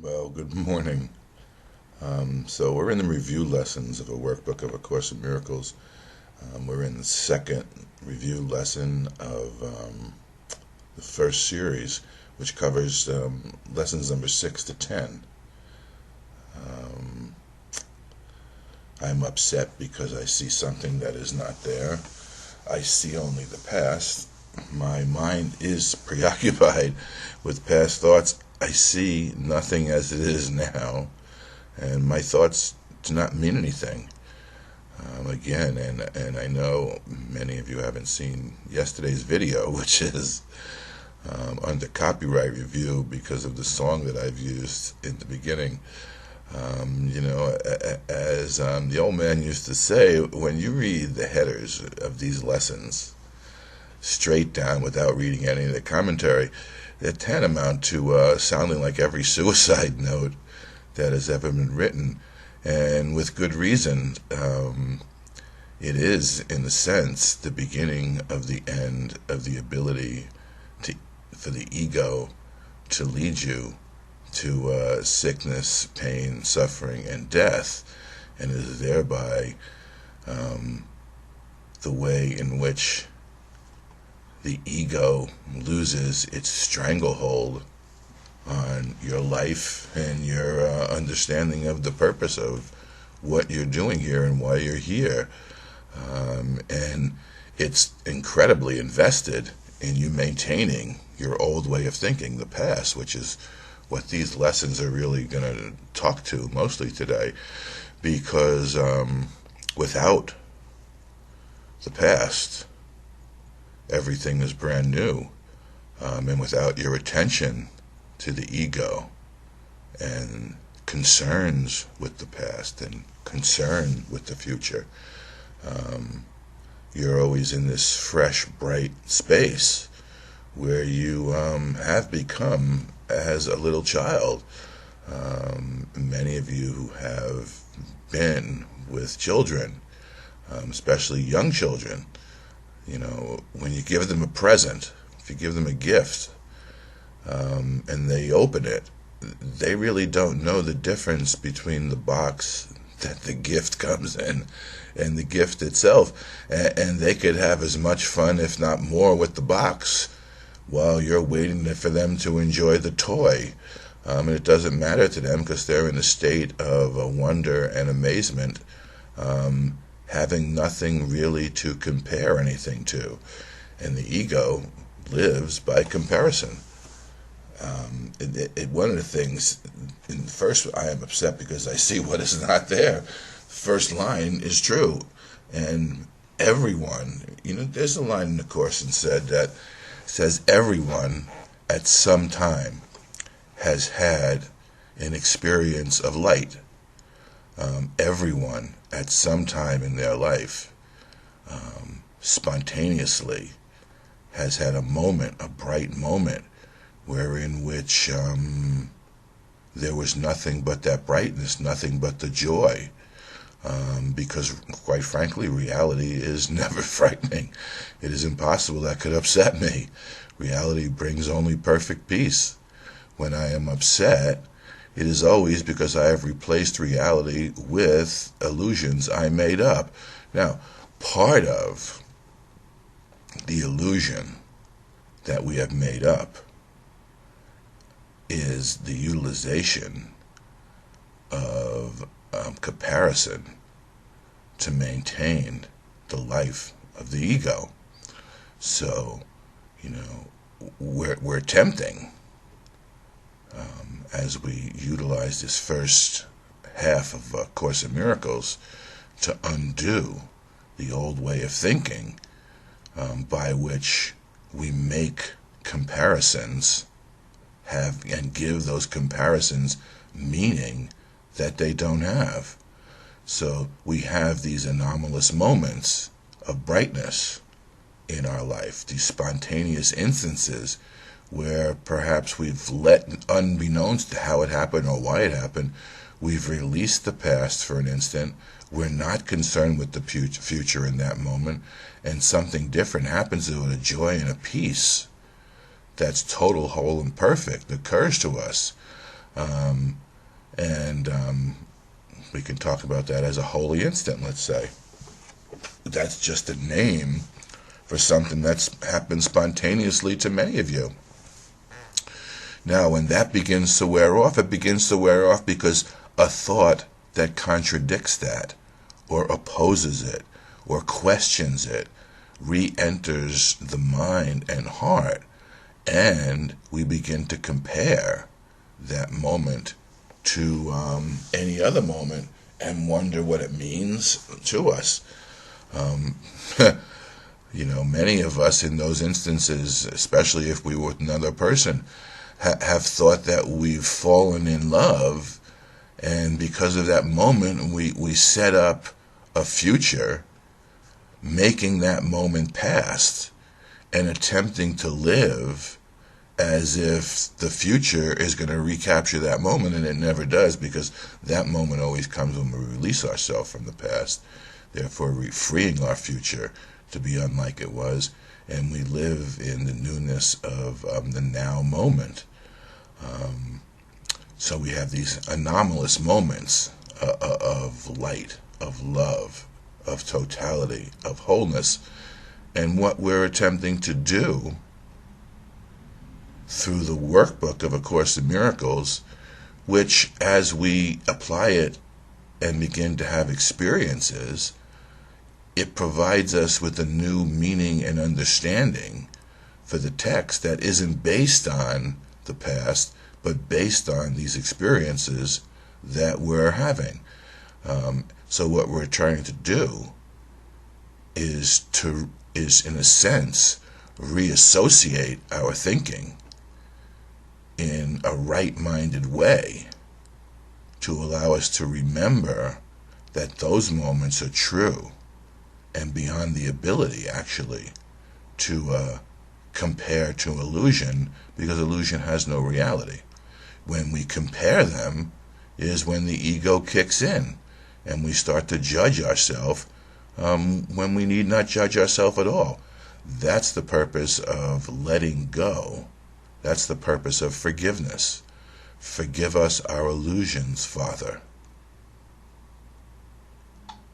Well, good morning. So we're in the review lessons of a workbook of A Course in Miracles. We're in the second review lesson of the first series, which covers lessons number 6 to 10. Um, I'm upset because I see something that is not there. I see only the past. My mind is preoccupied with past thoughts. I see nothing as it is now, and my thoughts do not mean anything. Again, and I know many of you haven't seen yesterday's video, which is under copyright review because of the song that I've used in the beginning. As the old man used to say, when you read the headers of these lessons straight down without reading any of the commentary, they're tantamount to sounding like every suicide note that has ever been written, and with good reason. It is, in a sense, the beginning of the end of the ability for the ego to lead you to sickness, pain, suffering, and death, and is thereby the way in which the ego loses its stranglehold on your life and your understanding of the purpose of what you're doing here and why you're here. And it's incredibly invested in you maintaining your old way of thinking, the past, which is what these lessons are really going to talk to mostly today, because without the past, everything is brand new, and without your attention to the ego and concerns with the past and concern with the future, you're always in this fresh, bright space where you have become as a little child. Many of you who have been with children, especially young children, when you give them a present, if you give them a gift, and they open it, they really don't know the difference between the box that the gift comes in and the gift itself, and they could have as much fun, if not more, with the box while you're waiting for them to enjoy the toy. And it doesn't matter to them because they're in a state of wonder and amazement, having nothing really to compare anything to. And the ego lives by comparison. One of the things, first, I am upset because I see what is not there. First line is true, and everyone, there's a line in the Course and says everyone at some time has had an experience of light. Everyone at some time in their life spontaneously has had a moment, a bright moment, wherein which there was nothing but that brightness, nothing but the joy, because quite frankly, reality is never frightening. It is impossible. That could upset me. Reality brings only perfect peace. When I am upset, it is always because I have replaced reality with illusions I made up. Now, part of the illusion that we have made up is the utilization of comparison to maintain the life of the ego. So, we're tempting, as we utilize this first half of A Course in Miracles, to undo the old way of thinking, by which we make comparisons and give those comparisons meaning that they don't have. So we have these anomalous moments of brightness in our life, these spontaneous instances where perhaps we've unbeknownst to how it happened or why it happened, we've released the past for an instant. We're not concerned with the future in that moment, and something different happens to it, a joy and a peace that's total, whole, and perfect occurs to us. And we can talk about that as a holy instant, let's say. That's just a name for something that's happened spontaneously to many of you. Now, when that begins to wear off, it begins to wear off because a thought that contradicts that, or opposes it, or questions it, re-enters the mind and heart, and we begin to compare that moment to any other moment and wonder what it means to us. Many of us in those instances, especially if we were with another person, have thought that we've fallen in love, and because of that moment, we set up a future, making that moment past, and attempting to live as if the future is going to recapture that moment, and it never does, because that moment always comes when we release ourselves from the past, therefore freeing our future to be unlike it was, and we live in the newness of the now moment. So we have these anomalous moments of light, of love, of totality, of wholeness, and what we're attempting to do through the workbook of A Course in Miracles, which, as we apply it and begin to have experiences, it provides us with a new meaning and understanding for the text that isn't based on the past, but based on these experiences that we're having. So what we're trying to do is in a sense, reassociate our thinking in a right-minded way to allow us to remember that those moments are true and beyond the ability, actually, to compare to illusion, because illusion has no reality. When we compare them is when the ego kicks in and we start to judge ourselves when we need not judge ourselves at all. That's the purpose of letting go. That's the purpose of forgiveness. Forgive us our illusions, Father,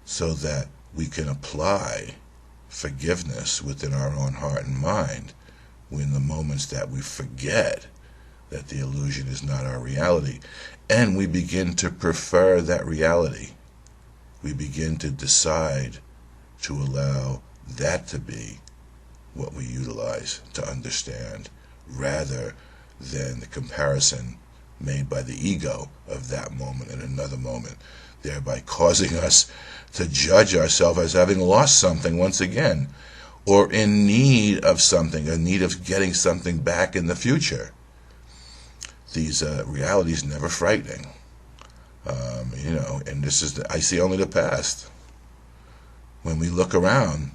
so that we can apply forgiveness within our own heart and mind in the moments that we forget that the illusion is not our reality, and we begin to prefer that reality. We begin to decide to allow that to be what we utilize to understand, rather than the comparison made by the ego of that moment and another moment, thereby causing us to judge ourselves as having lost something once again, or in need of something, in need of getting something back in the future. These realities never frightening, and this is I see only the past. When we look around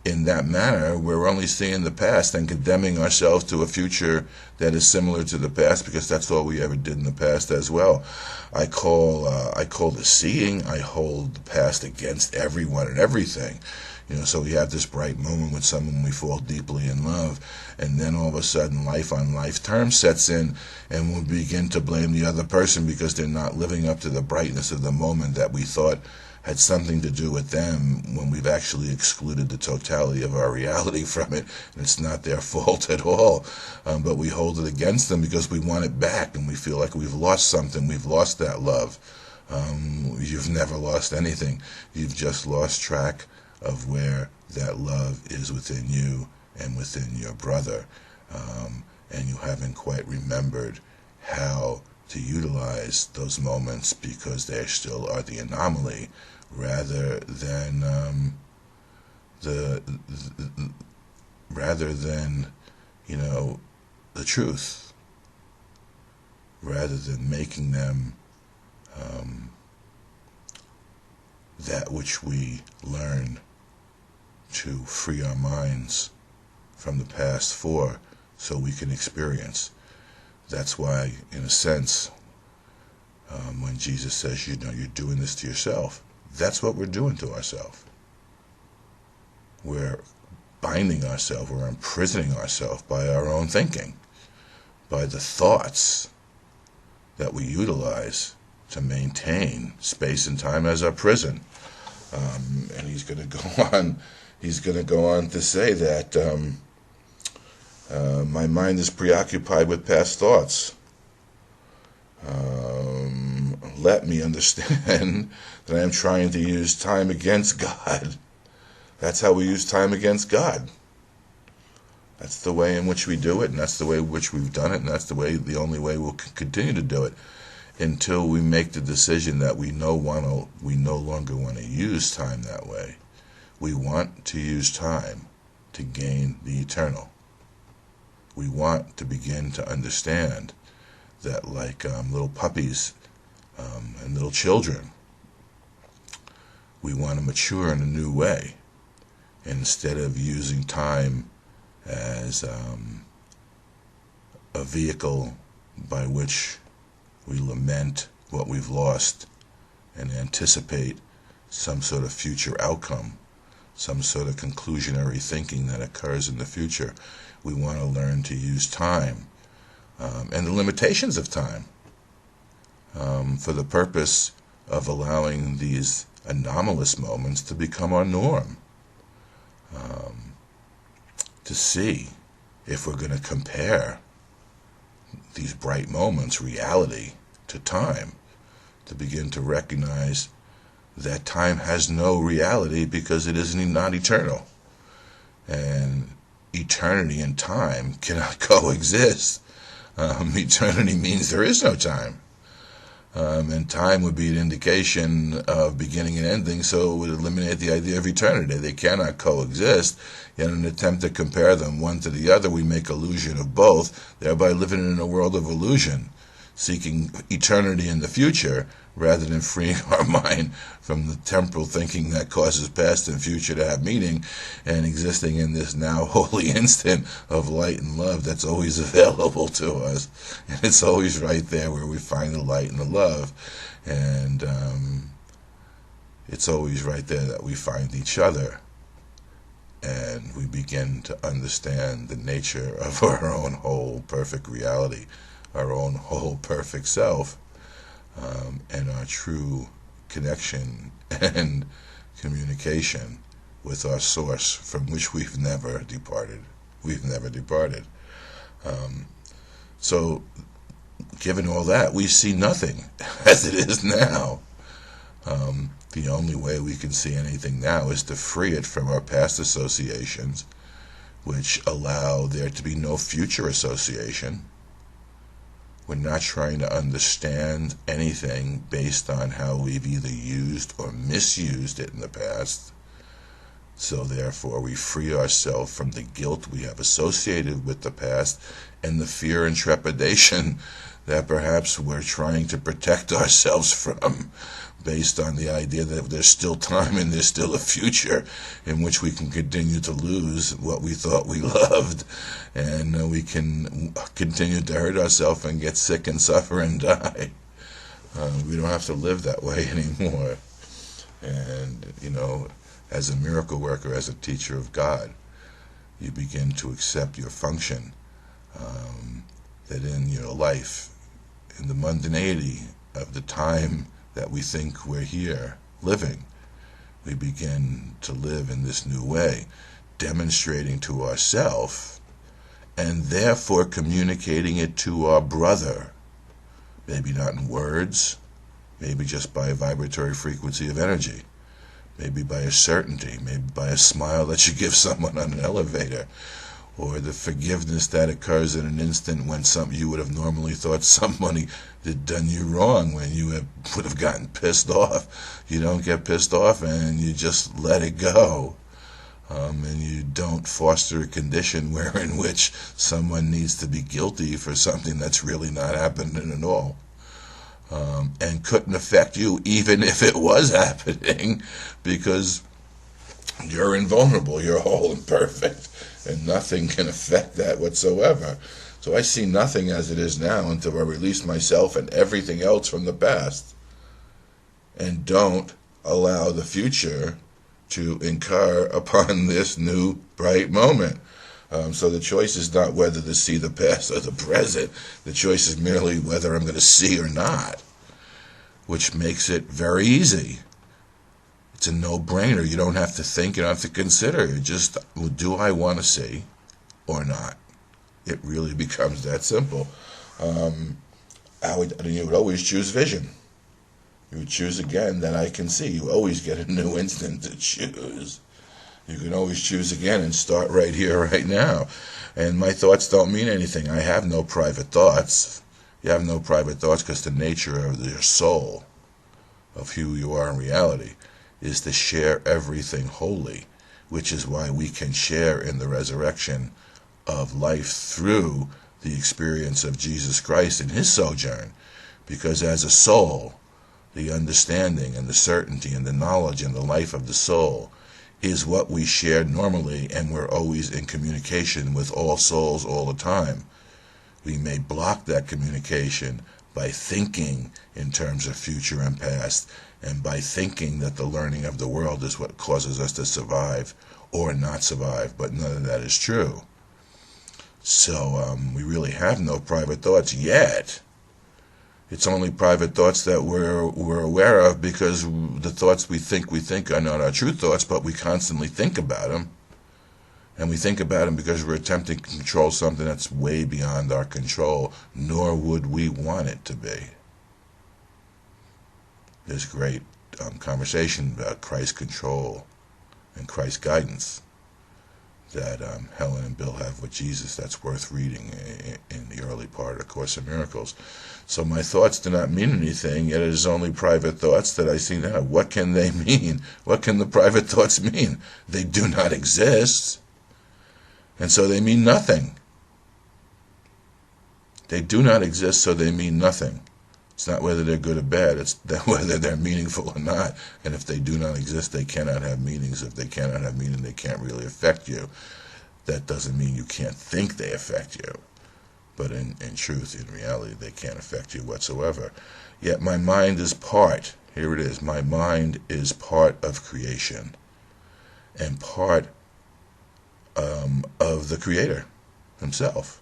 in that manner, we're only seeing the past and condemning ourselves to a future that is similar to the past, because that's all we ever did in the past as well. I call the seeing. I hold the past against everyone and everything. So we have this bright moment with someone we fall deeply in love, and then all of a sudden life on life terms sets in, and we begin to blame the other person because they're not living up to the brightness of the moment that we thought had something to do with them, when we've actually excluded the totality of our reality from it, and it's not their fault at all. But we hold it against them because we want it back, and we feel like we've lost something. We've lost that love. You've never lost anything. You've just lost track of where that love is within you and within your brother, and you haven't quite remembered how to utilize those moments, because they still are the anomaly rather than the truth, rather than making them that which we learn to free our minds from the past for, so we can experience. That's why, in a sense, when Jesus says, you're doing this to yourself, that's what we're doing to ourselves. We're binding ourselves, we're imprisoning ourselves by our own thinking, by the thoughts that we utilize to maintain space and time as our prison. And he's going to go on. He's going to go on to say that my mind is preoccupied with past thoughts. Let me understand that I am trying to use time against God. That's how we use time against God. That's the way in which we do it, and that's the way in which we've done it, and that's the only way we'll continue to do it until we make the decision that we no longer want to use time that way. We want to use time to gain the eternal. We want to begin to understand that, like little puppies and little children, we want to mature in a new way. And instead of using time as a vehicle by which we lament what we've lost and anticipate some sort of future outcome, some sort of conclusionary thinking that occurs in the future, we want to learn to use time and the limitations of time for the purpose of allowing these anomalous moments to become our norm. To see if we're going to compare these bright moments, reality, to time, to begin to recognize that time has no reality because it is not eternal. And eternity and time cannot coexist. Eternity means there is no time. And time would be an indication of beginning and ending, so it would eliminate the idea of eternity. They cannot coexist. In an attempt to compare them one to the other, we make illusion of both, thereby living in a world of illusion, seeking eternity in the future, rather than freeing our mind from the temporal thinking that causes past and future to have meaning, and existing in this now holy instant of light and love that's always available to us. And it's always right there where we find the light and the love. And it's always right there that we find each other. And we begin to understand the nature of our own whole perfect reality, our own whole perfect self, and our true connection and communication with our source from which we've never departed. We've never departed. So, given all that, we see nothing as it is now. The only way we can see anything now is to free it from our past associations, which allow there to be no future association. We're not trying to understand anything based on how we've either used or misused it in the past. So therefore, we free ourselves from the guilt we have associated with the past and the fear and trepidation that perhaps we're trying to protect ourselves from, based on the idea that there's still time and there's still a future in which we can continue to lose what we thought we loved, and we can continue to hurt ourselves and get sick and suffer and die. We don't have to live that way anymore. And, as a miracle worker, as a teacher of God, you begin to accept your function, that in your life, in the mundanity of the time that we think we're here living, we begin to live in this new way, demonstrating to ourselves and therefore communicating it to our brother, maybe not in words, maybe just by a vibratory frequency of energy, maybe by a certainty, maybe by a smile that you give someone on an elevator, or the forgiveness that occurs in an instant when you would have normally thought somebody had done you wrong, when you would have gotten pissed off. You don't get pissed off, and you just let it go. And you don't foster a condition in which someone needs to be guilty for something that's really not happening at all. And couldn't affect you even if it was happening, because you're invulnerable, you're whole and perfect, and nothing can affect that whatsoever. So I see nothing as it is now until I release myself and everything else from the past, and don't allow the future to incur upon this new bright moment. So the choice is not whether to see the past or the present. The choice is merely whether I'm going to see or not, which makes it very easy. It's a no-brainer. You don't have to think. You don't have to consider. You just, well, do I want to see or not? It really becomes that simple. You would always choose vision. You would choose again that I can see. You always get a new instant to choose. You can always choose again and start right here, right now. And my thoughts don't mean anything. I have no private thoughts. You have no private thoughts because the nature of your soul, of who you are in reality, is to share everything wholly, which is why we can share in the resurrection of life through the experience of Jesus Christ in his sojourn. Because as a soul, the understanding and the certainty and the knowledge and the life of the soul is what we share normally, and we're always in communication with all souls all the time. We may block that communication by thinking in terms of future and past, and by thinking that the learning of the world is what causes us to survive or not survive, but none of that is true. So we really have no private thoughts yet. It's only private thoughts that we're aware of because the thoughts we think are not our true thoughts, but we constantly think about them. And we think about them because we're attempting to control something that's way beyond our control, nor would we want it to be. There's great conversation about Christ's control and Christ's guidance that Helen and Bill have with Jesus that's worth reading in the early part of the Course in Miracles. So my thoughts do not mean anything, yet it is only private thoughts that I see now. What can they mean? What can the private thoughts mean? They do not exist, and so they mean nothing. They do not exist, so they mean nothing. It's not whether they're good or bad, it's whether they're meaningful or not. And if they do not exist, they cannot have meanings. If they cannot have meaning, they can't really affect you. That doesn't mean you can't think they affect you. But in truth, in reality, they can't affect you whatsoever. Yet my mind is part, here it is, my mind is part of creation and part of the Creator himself.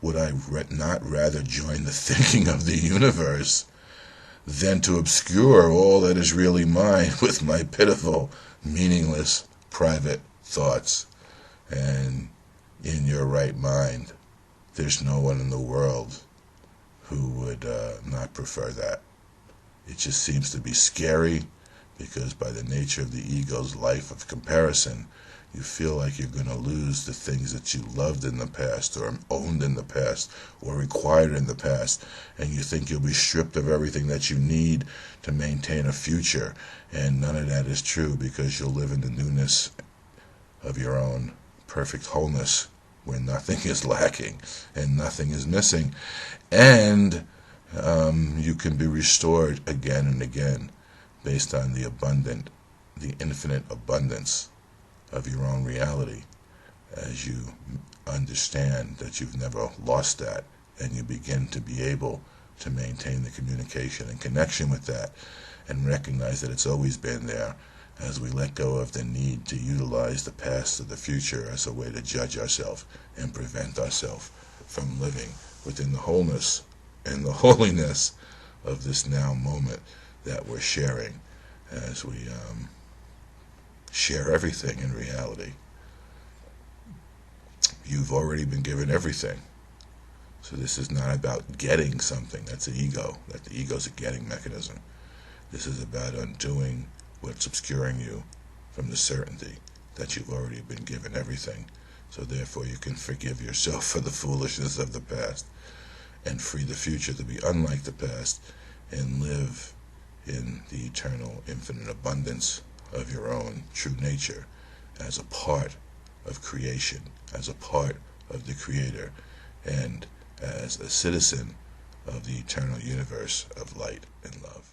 Would I not rather join the thinking of the universe than to obscure all that is really mine with my pitiful, meaningless, private thoughts? And in your right mind, there's no one in the world who would not prefer that. It just seems to be scary because by the nature of the ego's life of comparison, you feel like you're going to lose the things that you loved in the past or owned in the past or required in the past, and you think you'll be stripped of everything that you need to maintain a future, and none of that is true because you'll live in the newness of your own perfect wholeness where nothing is lacking and nothing is missing, and you can be restored again and again based on the infinite abundance of your own reality as you understand that you've never lost that, and you begin to be able to maintain the communication and connection with that and recognize that it's always been there, as we let go of the need to utilize the past or the future as a way to judge ourselves and prevent ourselves from living within the wholeness and the holiness of this now moment that we're sharing as we share everything in reality. You've already been given everything. So this is not about getting something. That's the ego. That the ego's a getting mechanism. This is about undoing what's obscuring you from the certainty that you've already been given everything. So therefore you can forgive yourself for the foolishness of the past and free the future to be unlike the past and live in the eternal infinite abundance of your own true nature as a part of creation, as a part of the Creator, and as a citizen of the eternal universe of light and love.